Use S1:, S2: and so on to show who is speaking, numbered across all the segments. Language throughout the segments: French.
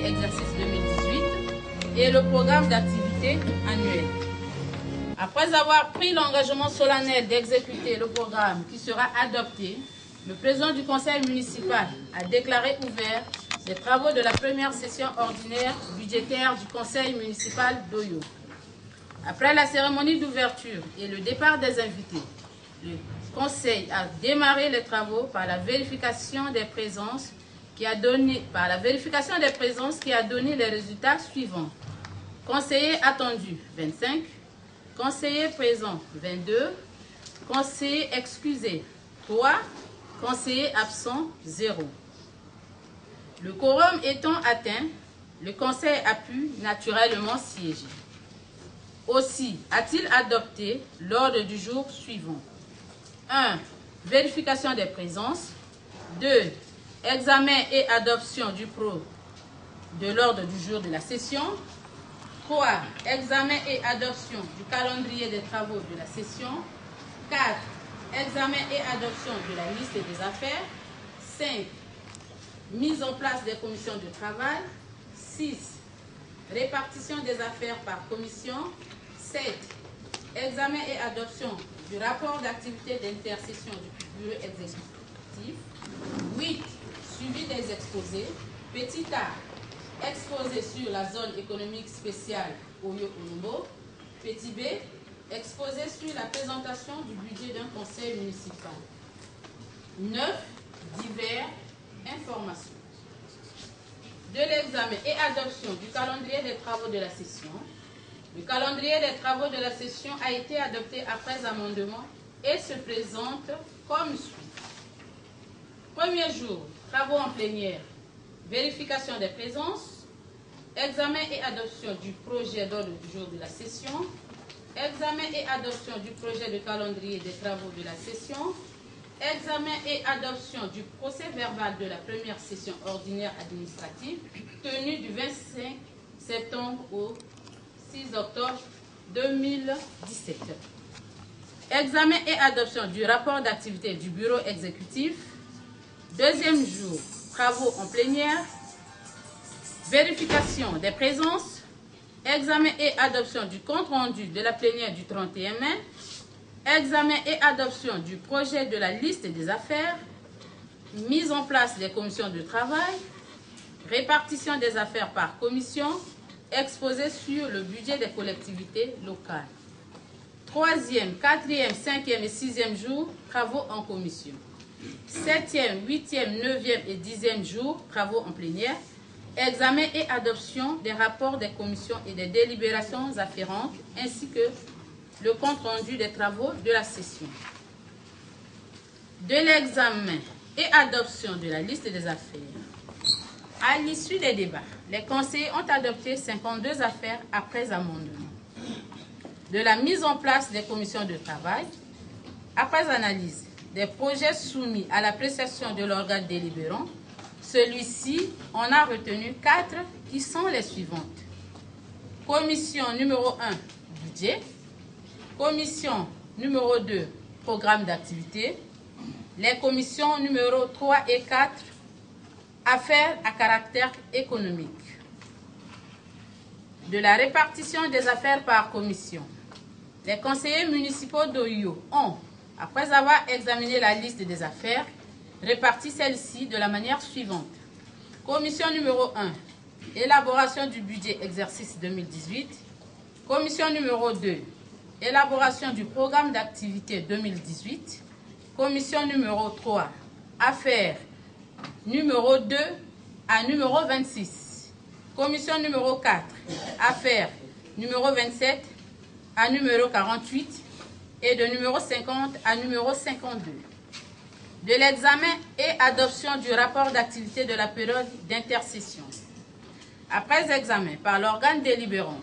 S1: calendrier exercice 2018 et le programme d'activité annuel. Après avoir pris l'engagement solennel d'exécuter le programme qui sera adopté, le président du conseil municipal a déclaré ouvert les travaux de la première session ordinaire budgétaire du conseil municipal d'Oyo. Après la cérémonie d'ouverture et le départ des invités, le conseil a démarré les travaux par la vérification des présences qui a donné les résultats suivants. Conseiller attendu 25, conseiller présent 22, conseiller excusé 3, conseiller absent 0. Le quorum étant atteint, le conseil a pu naturellement siéger. Aussi, a-t-il adopté l'ordre du jour suivant. 1. Vérification des présences. 2. Examen et adoption du de l'ordre du jour de la session. 3. Examen et adoption du calendrier des travaux de la session. 4. Examen et adoption de la liste des affaires. 5. Mise en place des commissions de travail. 6. Répartition des affaires par commission. 7. Examen et adoption du rapport d'activité d'intercession du bureau exécutif. 8. Suivi des exposés. Petit a. Exposé sur la zone économique spéciale Oyo-Olombo. Petit b. Exposé sur la présentation du budget d'un conseil municipal. 9. Divers informations. De l'examen et adoption du calendrier des travaux de la session. Le calendrier des travaux de la session a été adopté après amendement et se présente comme suit. Premier jour, travaux en plénière, vérification des présences, examen et adoption du projet d'ordre du jour de la session, examen et adoption du projet de calendrier des travaux de la session, examen et adoption du procès verbal de la première session ordinaire administrative tenue du 25 septembre au 6 octobre 2017. Examen et adoption du rapport d'activité du bureau exécutif. Deuxième jour, travaux en plénière, vérification des présences, examen et adoption du compte-rendu de la plénière du 31 mai, examen et adoption du projet de la liste des affaires, mise en place des commissions de travail, répartition des affaires par commission, exposé sur le budget des collectivités locales. Troisième, quatrième, cinquième et sixième jour, travaux en commission. Septième, huitième, neuvième et dixième jour, travaux en plénière, examen et adoption des rapports des commissions et des délibérations afférentes, ainsi que le compte-rendu des travaux de la session. De l'examen et adoption de la liste des affaires. À l'issue des débats, les conseillers ont adopté 52 affaires après amendement. De la mise en place des commissions de travail, après analyse des projets soumis à l'appréciation de l'organe délibérant, celui-ci en a retenu 4 qui sont les suivantes. Commission numéro 1, budget. Commission numéro 2, programme d'activité. Les commissions numéro 3 et 4, affaires à caractère économique. De la répartition des affaires par commission. Les conseillers municipaux d'Oyo ont, après avoir examiné la liste des affaires, réparti celle-ci de la manière suivante. Commission numéro 1, élaboration du budget exercice 2018. Commission numéro 2, élaboration du programme d'activité 2018. Commission numéro 3, affaires numéro 2 à numéro 26. Commission numéro 4, affaires numéro 27 à numéro 48 et de numéro 50 à numéro 52. De l'examen et adoption du rapport d'activité de la période d'intercession. Après examen par l'organe délibérant,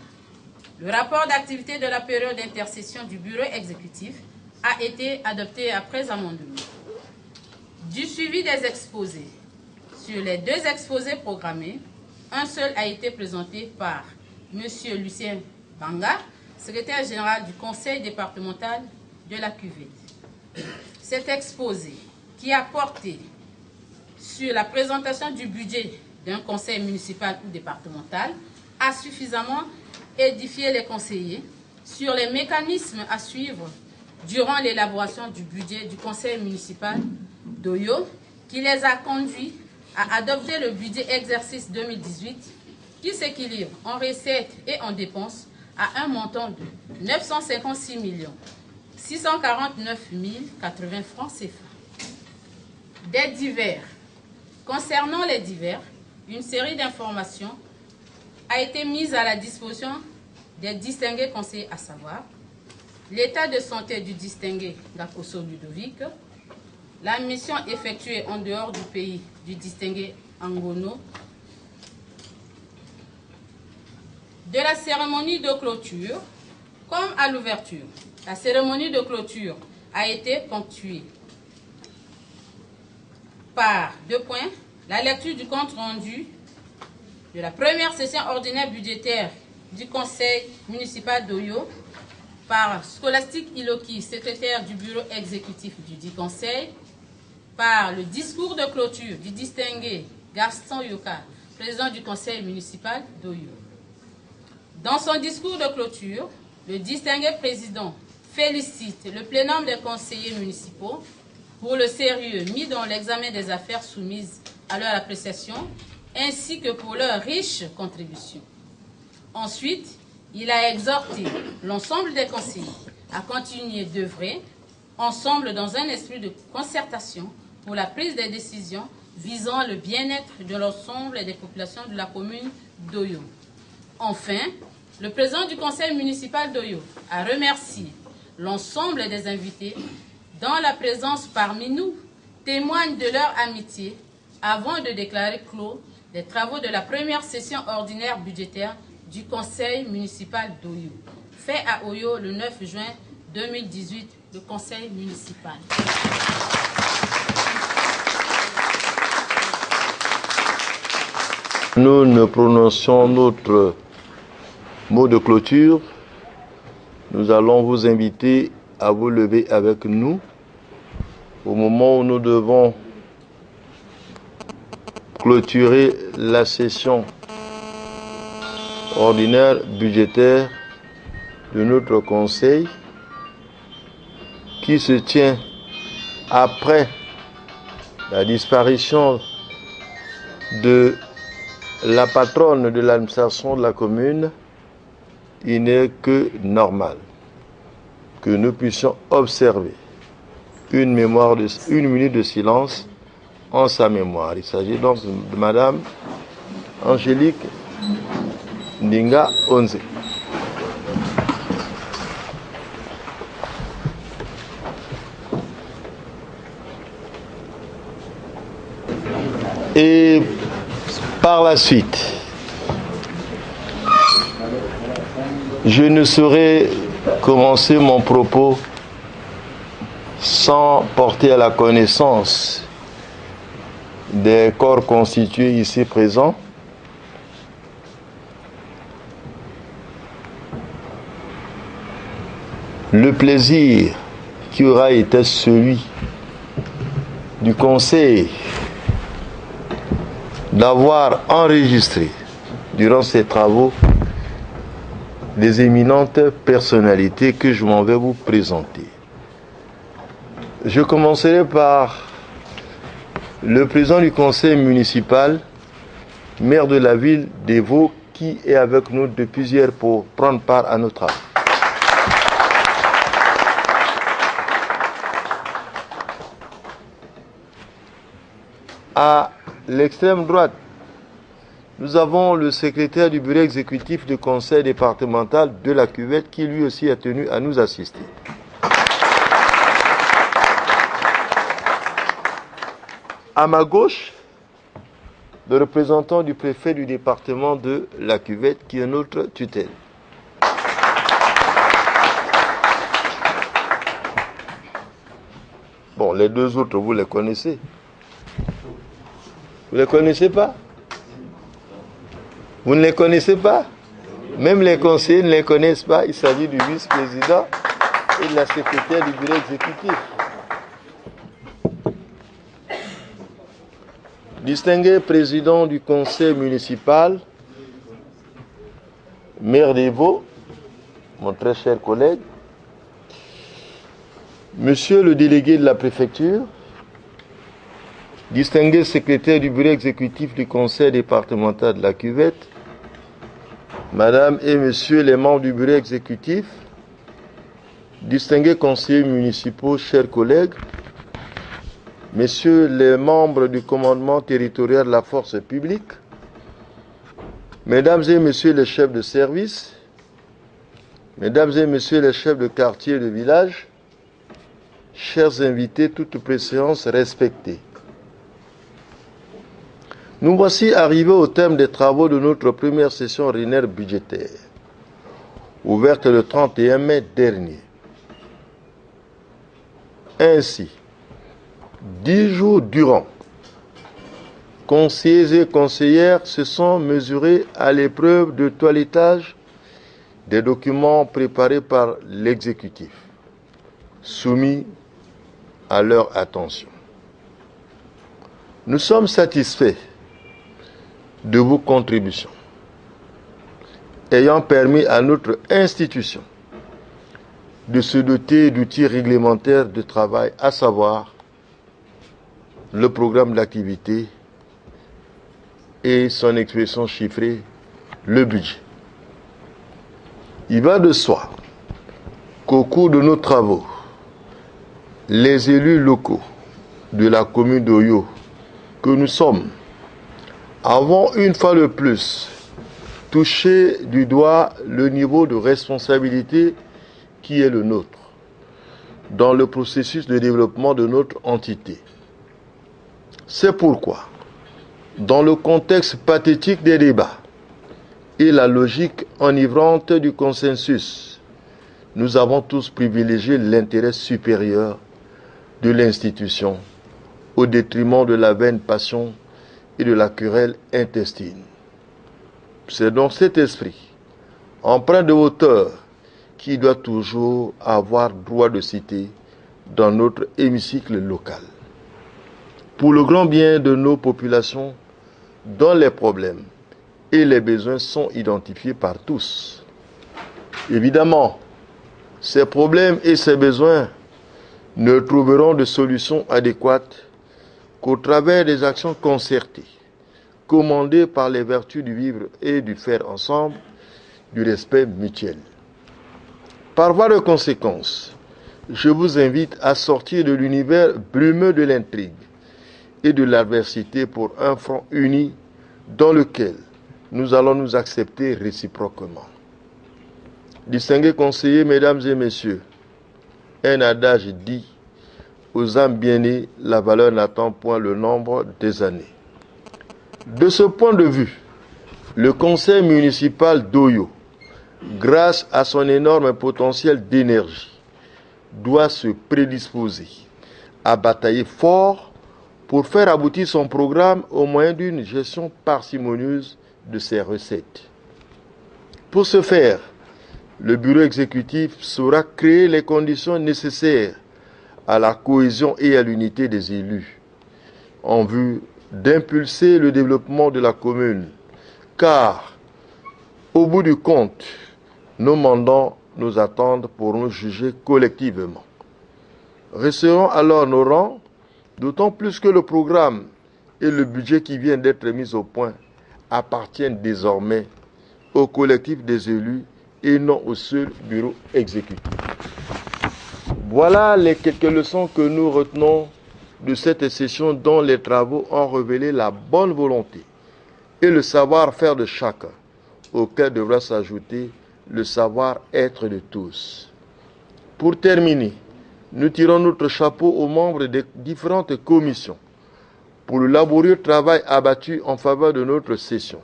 S1: le rapport d'activité de la période d'intercession du bureau exécutif a été adopté après amendement. Du suivi des exposés. Sur les 2 exposés programmés, un seul a été présenté par M. Lucien Banga, secrétaire général du conseil départemental de la QV. Cet exposé, qui a porté sur la présentation du budget d'un conseil municipal ou départemental a suffisamment édifié les conseillers sur les mécanismes à suivre durant l'élaboration du budget du conseil municipal d'Oyo, qui les a conduits à adopter le budget exercice 2018 qui s'équilibre en recettes et en dépenses à un montant de 956 649 080 francs CFA. Des divers. Concernant les divers, une série d'informations a été mise à la disposition des distingués conseillers, à savoir l'état de santé du distingué Gakoso Ludovic, la mission effectuée en dehors du pays du distingué Angono, de la cérémonie de clôture comme à l'ouverture. La cérémonie de clôture a été ponctuée par 2 points, la lecture du compte rendu de la première session ordinaire budgétaire du conseil municipal d'Oyo par Scholastique Iloki, secrétaire du bureau exécutif du dit conseil, par le discours de clôture du distingué Gaston Yoka, président du conseil municipal d'Oyo. Dans son discours de clôture, le distingué président félicite le plénum des conseillers municipaux pour le sérieux mis dans l'examen des affaires soumises à leur appréciation, ainsi que pour leur riche contribution. Ensuite, il a exhorté l'ensemble des conseillers à continuer d'œuvrer ensemble dans un esprit de concertation pour la prise des décisions visant le bien-être de l'ensemble des populations de la commune d'Oyo. Enfin, le président du conseil municipal d'Oyo a remercié l'ensemble des invités dont la présence parmi nous témoigne de leur amitié avant de déclarer clos les travaux de la première session ordinaire budgétaire du conseil municipal d'Oyo. Fait à Oyo le 9 juin 2018, le conseil municipal.
S2: Nous ne prononçons notre mot de clôture. Nous allons vous inviter à vous lever avec nous au moment où nous devons clôturer la session ordinaire budgétaire de notre conseil qui se tient après la disparition de la patronne de l'administration de la commune. Il n'est que normal que nous puissions observer une minute de silence en sa mémoire. Il s'agit donc de Madame Angélique Ndinga Onze. Et par la suite, je ne saurais commencer mon propos sans porter à la connaissance des corps constitués ici présents le plaisir qui aura été celui du conseil d'avoir enregistré durant ces travaux des éminentes personnalités que je m'en vais vous présenter. Je commencerai par le président du conseil municipal, maire de la ville d'Evo, qui est avec nous depuis hier pour prendre part à nos travaux. À l'extrême droite, nous avons le secrétaire du bureau exécutif du conseil départemental de la Cuvette qui lui aussi a tenu à nous assister. À ma gauche, le représentant du préfet du département de la Cuvette qui est notre tutelle. Bon, les deux autres, vous les connaissez. Vous ne les connaissez pas? Vous ne les connaissez pas? Même les conseillers ne les connaissent pas. Il s'agit du vice-président et de la secrétaire du bureau exécutif. Distingué président du conseil municipal, maire d'Evo, mon très cher collègue, monsieur le délégué de la préfecture, distingué secrétaire du bureau exécutif du conseil départemental de la Cuvette, madame et monsieur les membres du bureau exécutif, distingués conseillers municipaux, chers collègues, messieurs les membres du commandement territorial de la force publique, mesdames et messieurs les chefs de service, mesdames et messieurs les chefs de quartier et de village, chers invités, toutes préséances respectées. Nous voici arrivés au terme des travaux de notre première session ordinaire budgétaire, ouverte le 31 mai dernier. Ainsi, 10 jours durant, conseillers et conseillères se sont mesurés à l'épreuve de toilettage des documents préparés par l'exécutif, soumis à leur attention. Nous sommes satisfaits de vos contributions, ayant permis à notre institution de se doter d'outils réglementaires de travail, à savoir le programme d'activité et son expression chiffrée, le budget. Il va de soi qu'au cours de nos travaux, les élus locaux de la commune d'Oyo que nous sommes avons une fois de plus touché du doigt le niveau de responsabilité qui est le nôtre dans le processus de développement de notre entité. C'est pourquoi, dans le contexte pathétique des débats et la logique enivrante du consensus, nous avons tous privilégié l'intérêt supérieur de l'institution au détriment de la vaine passion et de la querelle intestine. C'est donc cet esprit, empreint de hauteur, qui doit toujours avoir droit de cité dans notre hémicycle local. Pour le grand bien de nos populations, dont les problèmes et les besoins sont identifiés par tous. Évidemment, ces problèmes et ces besoins ne trouveront de solution adéquate qu'au travers des actions concertées, commandées par les vertus du vivre et du faire ensemble, du respect mutuel. Par voie de conséquence, je vous invite à sortir de l'univers brumeux de l'intrigue et de l'adversité pour un front uni dans lequel nous allons nous accepter réciproquement. Distingués conseillers, mesdames et messieurs, un adage dit: aux âmes bien-nées, la valeur n'attend point le nombre des années. De ce point de vue, le conseil municipal d'Oyo, grâce à son énorme potentiel d'énergie, doit se prédisposer à batailler fort pour faire aboutir son programme au moyen d'une gestion parcimonieuse de ses recettes. Pour ce faire, le bureau exécutif saura créer les conditions nécessaires à la cohésion et à l'unité des élus, en vue d'impulser le développement de la commune, car, au bout du compte, nos mandants nous attendent pour nous juger collectivement. Resserrons alors nos rangs, d'autant plus que le programme et le budget qui vient d'être mis au point appartiennent désormais au collectif des élus et non au seul bureau exécutif. Voilà les quelques leçons que nous retenons de cette session dont les travaux ont révélé la bonne volonté et le savoir-faire de chacun, auquel devra s'ajouter le savoir-être de tous. Pour terminer, nous tirons notre chapeau aux membres des différentes commissions pour le laborieux travail abattu en faveur de notre session,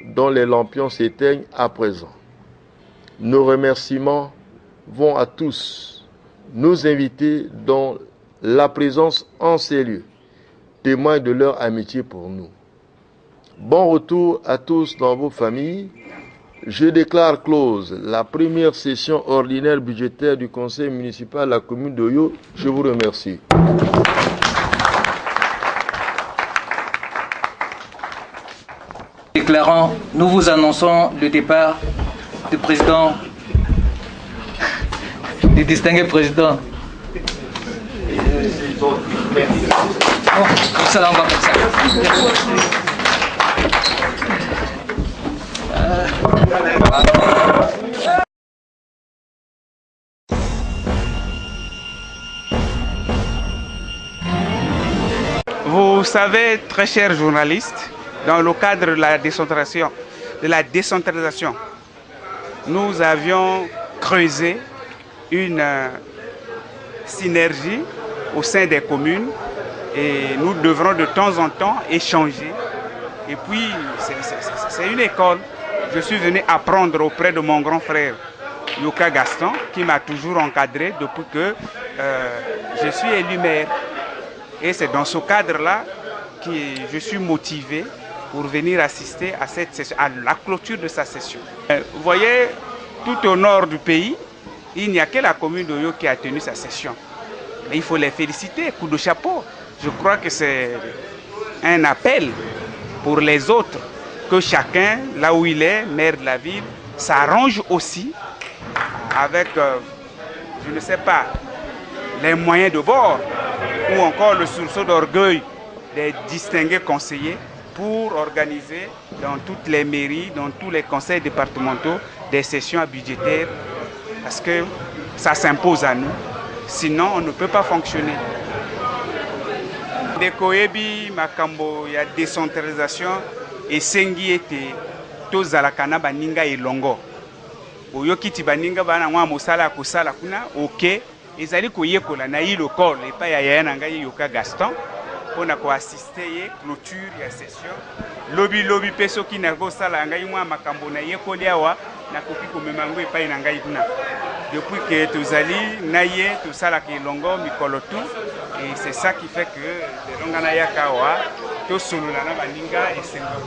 S2: dont les lampions s'éteignent à présent. Nos remerciements vont à tous nos invités dont la présence en ces lieux témoigne de leur amitié pour nous. Bon retour à tous dans vos familles. Je déclare close la première session ordinaire budgétaire du conseil municipal de la commune d'Oyo. Je vous remercie.
S3: déclarons, nous vous annonçons le départ du président, du distingué président. Ça là, on va faire ça.
S4: Vous savez, très chers journalistes, dans le cadre de la décentralisation, nous avions creusé une synergie au sein des communes et nous devrons de temps en temps échanger. Et puis, c'est une école. Je suis venu apprendre auprès de mon grand frère Yoka Gaston, qui m'a toujours encadré depuis que je suis élu maire. Et c'est dans ce cadre-là que je suis motivé pour venir assister à cette session, à la clôture de sa session. Vous voyez, tout au nord du pays, il n'y a que la commune d'Oyo qui a tenu sa session. Mais il faut les féliciter, coup de chapeau. Je crois que c'est un appel pour les autres, que chacun, là où il est, maire de la ville, s'arrange aussi avec, je ne sais pas, les moyens de bord ou encore le sursaut d'orgueil des distingués conseillers pour organiser dans toutes les mairies, dans tous les conseils départementaux, des sessions budgétaires parce que ça s'impose à nous, sinon on ne peut pas fonctionner. Dekoyebi makambo ya décentralisation et sengi ete tozalakana baninga elongo. Oyokiti baninga bana mwa mosala kosala kuna ok ezali koyekola na yi lokol epa ya yana ngai Yoka Gaston pona ko assister ye clôture ya session lobi peso ki na ko sala ngai mwa makambo na yekoli awa na koki komema ngo epa na ngai kuna depuis que tozali na ye tosala ke longo mikolo tout et c'est ça qui fait que longana yakawa to solola na baninga et sengo.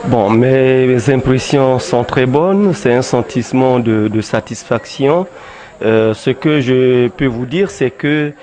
S5: Bon, mes impressions sont très bonnes, c'est un sentiment de satisfaction. Ce que je peux vous dire, c'est que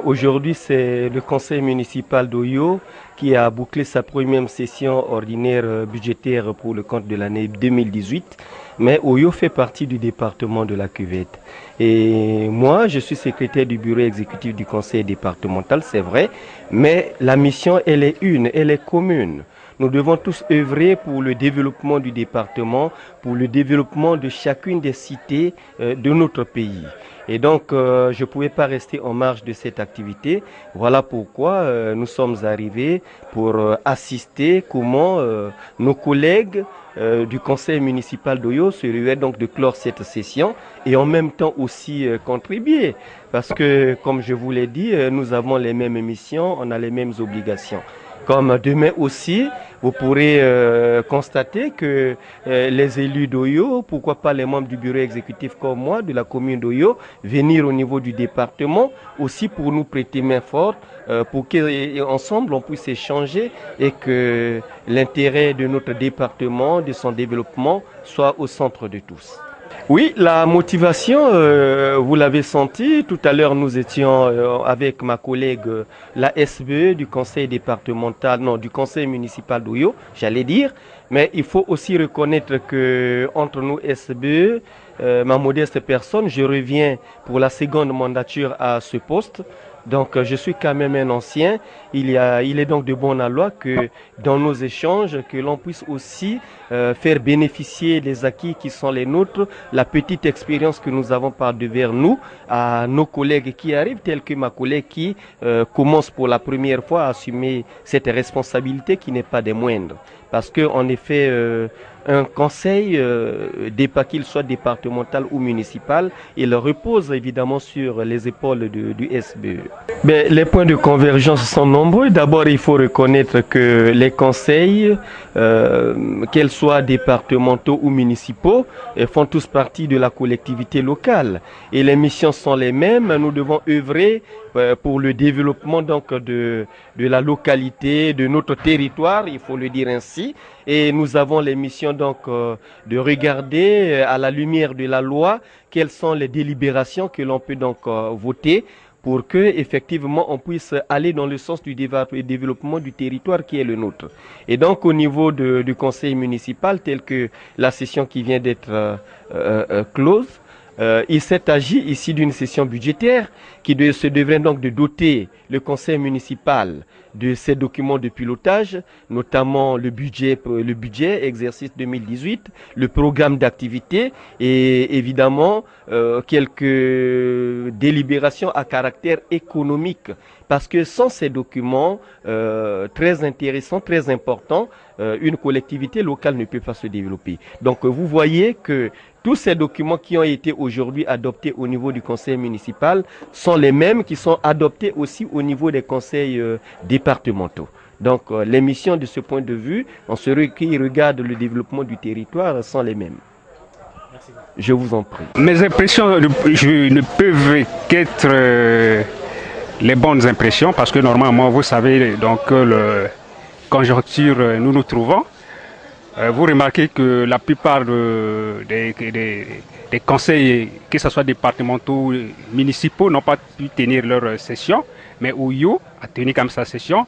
S5: aujourd'hui, c'est le conseil municipal d'Oyo qui a bouclé sa première session ordinaire budgétaire pour le compte de l'année 2018. Mais Oyo fait partie du département de la Cuvette. Et moi, je suis secrétaire du bureau exécutif du conseil départemental, c'est vrai, mais la mission, elle est une, elle est commune. Nous devons tous œuvrer pour le développement du département, pour le développement de chacune des cités de notre pays. Et donc, je ne pouvais pas rester en marge de cette activité. Voilà pourquoi nous sommes arrivés pour assister comment nos collègues du conseil municipal d'Oyo se ruaient donc de clore cette session et en même temps aussi contribuer. Parce que, comme je vous l'ai dit, nous avons les mêmes missions, on a les mêmes obligations. Comme demain aussi, vous pourrez constater que les élus d'Oyo, pourquoi pas les membres du bureau exécutif comme moi, de la commune d'Oyo, venir au niveau du département aussi pour nous prêter main forte, pour qu'ensemble on puisse échanger et que l'intérêt de notre département, de son développement, soit au centre de tous. Oui, la motivation, vous l'avez senti. Tout à l'heure, nous étions avec ma collègue, la SBE du conseil départemental, non, du conseil municipal d'Oyo, j'allais dire. Mais il faut aussi reconnaître que entre nous SBE, ma modeste personne, je reviens pour la seconde mandature à ce poste. Donc je suis quand même un ancien. Il est donc de bon aloi que dans nos échanges, que l'on puisse aussi faire bénéficier les acquis qui sont les nôtres, la petite expérience que nous avons par devers nous, à nos collègues qui arrivent, tels que ma collègue qui commence pour la première fois à assumer cette responsabilité qui n'est pas des moindres. Parce que en effet, un conseil, qu'il soit départemental ou municipal, il repose évidemment sur les épaules du SBE. Mais les points de convergence sont nombreux. D'abord, il faut reconnaître que les conseils, qu'elles soient départementaux ou municipaux, font tous partie de la collectivité locale. Et les missions sont les mêmes. Nous devons œuvrer pour le développement donc de la localité, de notre territoire, il faut le dire ainsi. Et nous avons les missions donc de regarder à la lumière de la loi quelles sont les délibérations que l'on peut donc voter pour que effectivement on puisse aller dans le sens du développement du territoire qui est le nôtre. Et donc au niveau du conseil municipal, tel que la session qui vient d'être close, il s'est agi ici d'une session budgétaire qui se devrait donc de doter le conseil municipal de ces documents de pilotage, notamment le budget exercice 2018, le programme d'activité et évidemment quelques délibérations à caractère économique. Parce que sans ces documents très intéressants, très importants, une collectivité locale ne peut pas se développer. Donc vous voyez que tous ces documents qui ont été aujourd'hui adoptés au niveau du conseil municipal sont les mêmes qui sont adoptés aussi au niveau des conseils départementaux. Donc les missions de ce point de vue, en ce qui regarde le développement du territoire, sont les mêmes. Je vous en prie.
S4: Mes impressions ne peuvent qu'être les bonnes impressions parce que normalement, vous savez, donc le conjoncture nous nous trouvons. Vous remarquez que la plupart des conseils, que ce soit départementaux ou municipaux, n'ont pas pu tenir leur session, mais Oyo a tenu comme sa session,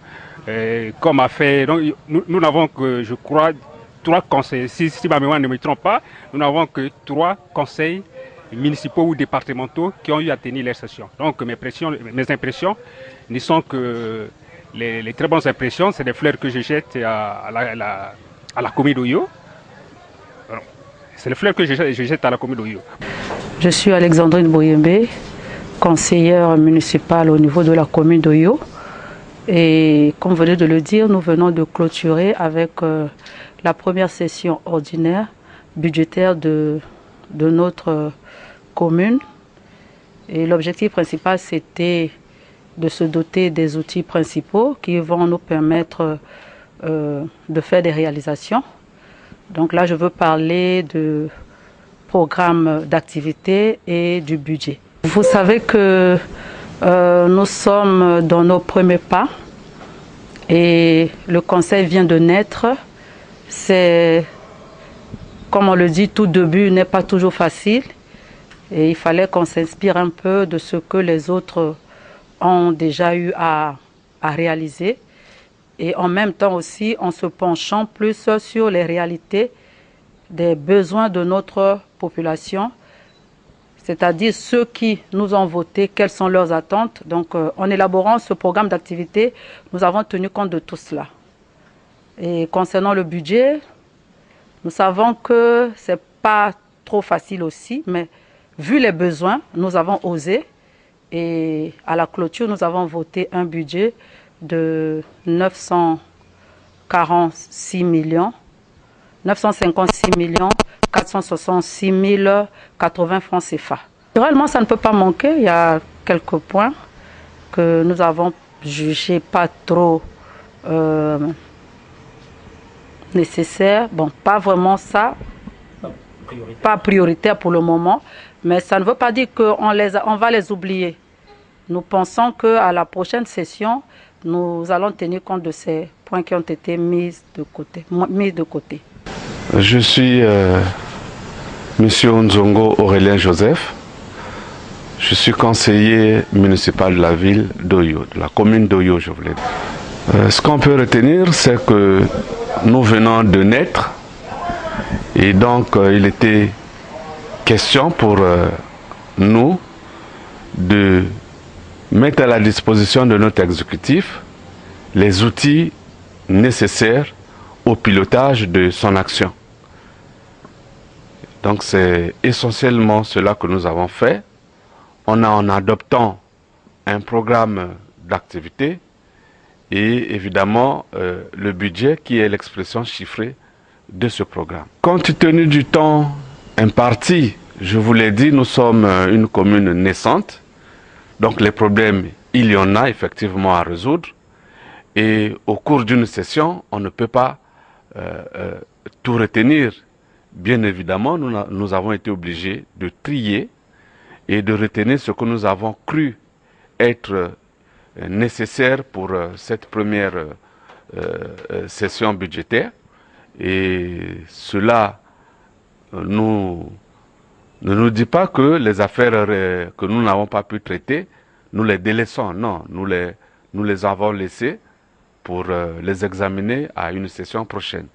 S4: comme a fait. Donc, nous n'avons que, je crois, 3 conseils. Si ma mémoire ne me trompe pas, nous n'avons que 3 conseils municipaux ou départementaux qui ont eu à tenir leur session. Donc mes impressions ne sont que les très bonnes impressions, c'est des fleurs que je jette à la commune d'Oyo. C'est les fleurs que je jette à la commune d'Oyo.
S6: Je suis Alexandrine Boyembe, conseillère municipale au niveau de la commune d'Oyo. Et comme vous venez de le dire, nous venons de clôturer avec la première session ordinaire budgétaire de notre commune. Et l'objectif principal, c'était de se doter des outils principaux qui vont nous permettre de faire des réalisations. Donc là, je veux parler de programme d'activité et du budget. Vous savez que nous sommes dans nos premiers pas et le conseil vient de naître. C'est, comme on le dit, tout début n'est pas toujours facile et il fallait qu'on s'inspire un peu de ce que les autres ont déjà eu à réaliser. Et en même temps aussi en se penchant plus sur les réalités des besoins de notre population, c'est-à-dire ceux qui nous ont voté, quelles sont leurs attentes. Donc en élaborant ce programme d'activité, nous avons tenu compte de tout cela. Et concernant le budget, nous savons que ce n'est pas trop facile aussi, mais vu les besoins, nous avons osé. Et à la clôture, nous avons voté un budget de 956 millions, 466 080 francs CFA. Réellement, ça ne peut pas manquer. Il y a quelques points que nous avons jugés pas trop nécessaires. Bon, pas vraiment ça, pas prioritaire pour le moment, mais ça ne veut pas dire qu'on va les oublier. Nous pensons qu'à la prochaine session, nous allons tenir compte de ces points qui ont été mis de côté.
S7: Je suis Monsieur Nzongo Aurélien Joseph. Je suis conseiller municipal de la ville d'Oyo, de la commune d'Oyo, je voulais dire. Ce qu'on peut retenir, c'est que nous venons de naître et donc il était question pour nous de mettre à la disposition de notre exécutif les outils nécessaires au pilotage de son action. Donc c'est essentiellement cela que nous avons fait. En adoptant un programme d'activité et évidemment le budget qui est l'expression chiffrée de ce programme. Compte tenu du temps imparti, je vous l'ai dit, nous sommes une commune naissante. Donc les problèmes, il y en a effectivement à résoudre. Et au cours d'une session, on ne peut pas tout retenir. Bien évidemment, nous avons été obligés de trier et de retenir ce que nous avons cru être nécessaire pour cette première session budgétaire. Et cela ne nous dit pas que les affaires que nous n'avons pas pu traiter nous les délaissons. Non, nous les avons laissés pour les examiner à une session prochaine.